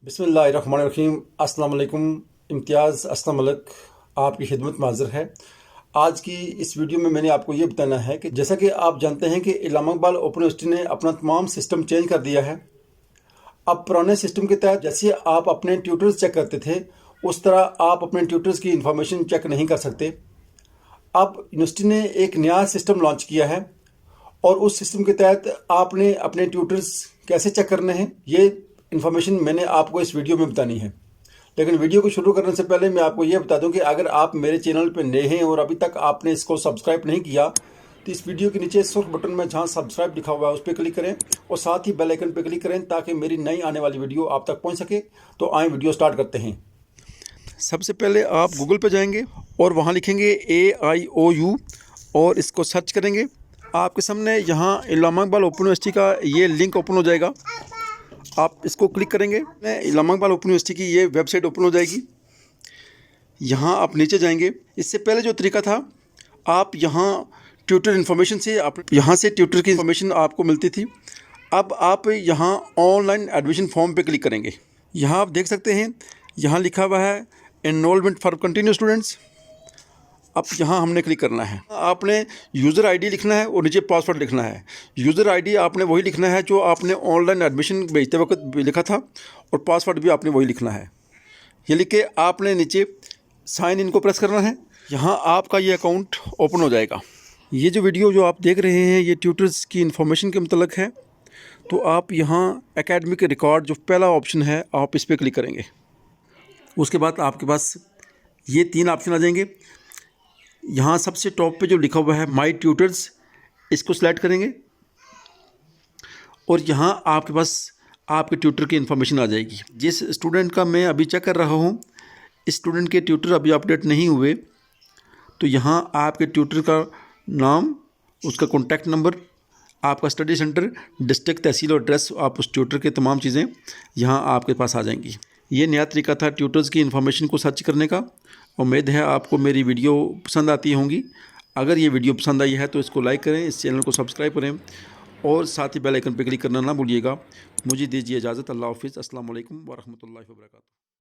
बिस्मिल्लाहिर्रहमानिर्रहीम। अस्सलाम वालेकुम। इम्तियाज़ अस्लम मलिक आपकी खिदमत में हाज़िर है। आज की इस वीडियो में मैंने आपको ये बताना है कि जैसा कि आप जानते हैं कि इलामा इकबाल ओपन यूनिवर्सिटी ने अपना तमाम सिस्टम चेंज कर दिया है। अब पुराने सिस्टम के तहत जैसे आप अपने ट्यूटर्स चेक करते थे उस तरह आप अपने ट्यूटर्स की इंफॉर्मेशन चेक नहीं कर सकते। अब यूनिवर्सिटी ने एक नया सिस्टम लॉन्च किया है और उस सिस्टम के तहत आपने अपने ट्यूटर्स कैसे चेक करने हैं ये इन्फॉर्मेशन मैंने आपको इस वीडियो में बतानी है। लेकिन वीडियो को शुरू करने से पहले मैं आपको ये बता दूं कि अगर आप मेरे चैनल पर नए हैं और अभी तक आपने इसको सब्सक्राइब नहीं किया तो इस वीडियो के नीचे सुर्ख बटन में जहां सब्सक्राइब लिखा हुआ है उस पर क्लिक करें और साथ ही बेल आइकन पर क्लिक करें ताकि मेरी नई आने वाली वीडियो आप तक पहुँच सके। तो आए वीडियो स्टार्ट करते हैं। सबसे पहले आप गूगल पर जाएंगे और वहाँ लिखेंगे AIOU और इसको सर्च करेंगे। आपके सामने यहाँ इलामा इकबाल ओपन यूनिवर्सिटी का ये लिंक ओपन हो जाएगा। आप इसको क्लिक करेंगे, इलामा इकबाल ओपन यूनिवर्सिटी की ये वेबसाइट ओपन हो जाएगी। यहाँ आप नीचे जाएंगे। इससे पहले जो तरीका था, आप यहाँ ट्यूटर इन्फॉर्मेशन से आप यहाँ से ट्यूटर की इन्फॉर्मेशन आपको मिलती थी। अब आप यहाँ ऑनलाइन एडमिशन फॉर्म पे क्लिक करेंगे। यहाँ आप देख सकते हैं, यहाँ लिखा हुआ है एनरोलमेंट फॉर कंटिन्यू स्टूडेंट्स। अब यहाँ हमने क्लिक करना है। आपने यूज़र आईडी लिखना है और नीचे पासवर्ड लिखना है। यूज़र आईडी आपने वही लिखना है जो आपने ऑनलाइन एडमिशन भेजते वक्त लिखा था और पासवर्ड भी आपने वही लिखना है। ये लिख के आपने नीचे साइन इन को प्रेस करना है। यहाँ आपका ये अकाउंट ओपन हो जाएगा। ये जो वीडियो जो आप देख रहे हैं ये ट्यूटर्स की इन्फॉर्मेशन के मतलब है। तो आप यहाँ एकेडमिक रिकॉर्ड जो पहला ऑप्शन है आप इस पर क्लिक करेंगे। उसके बाद आपके पास ये 3 ऑप्शन आ जाएंगे। यहाँ सबसे टॉप पे जो लिखा हुआ है माई ट्यूटर्स, इसको सिलेक्ट करेंगे और यहाँ आपके पास आपके ट्यूटर की इन्फॉर्मेशन आ जाएगी। जिस स्टूडेंट का मैं अभी चेक कर रहा हूँ, इस स्टूडेंट के ट्यूटर अभी अपडेट नहीं हुए, तो यहाँ आपके ट्यूटर का नाम, उसका कॉन्टैक्ट नंबर, आपका स्टडी सेंटर, डिस्ट्रिक्ट, तहसील और एड्रेस, आप उस ट्यूटर के तमाम चीज़ें यहाँ आपके पास आ जाएंगी। ये नया तरीका था ट्यूटर्स की इन्फॉर्मेशन को सर्च करने का। उम्मीद है आपको मेरी वीडियो पसंद आती होंगी। अगर ये वीडियो पसंद आई है तो इसको लाइक करें, इस चैनल को सब्सक्राइब करें और साथ ही बेल आइकन पर क्लिक करना ना भूलिएगा। मुझे दीजिए इजाज़त। अल्लाह हाफ़िज़। अस्सलाम वालेकुम व रहमतुल्लाहि व बरकातुहू।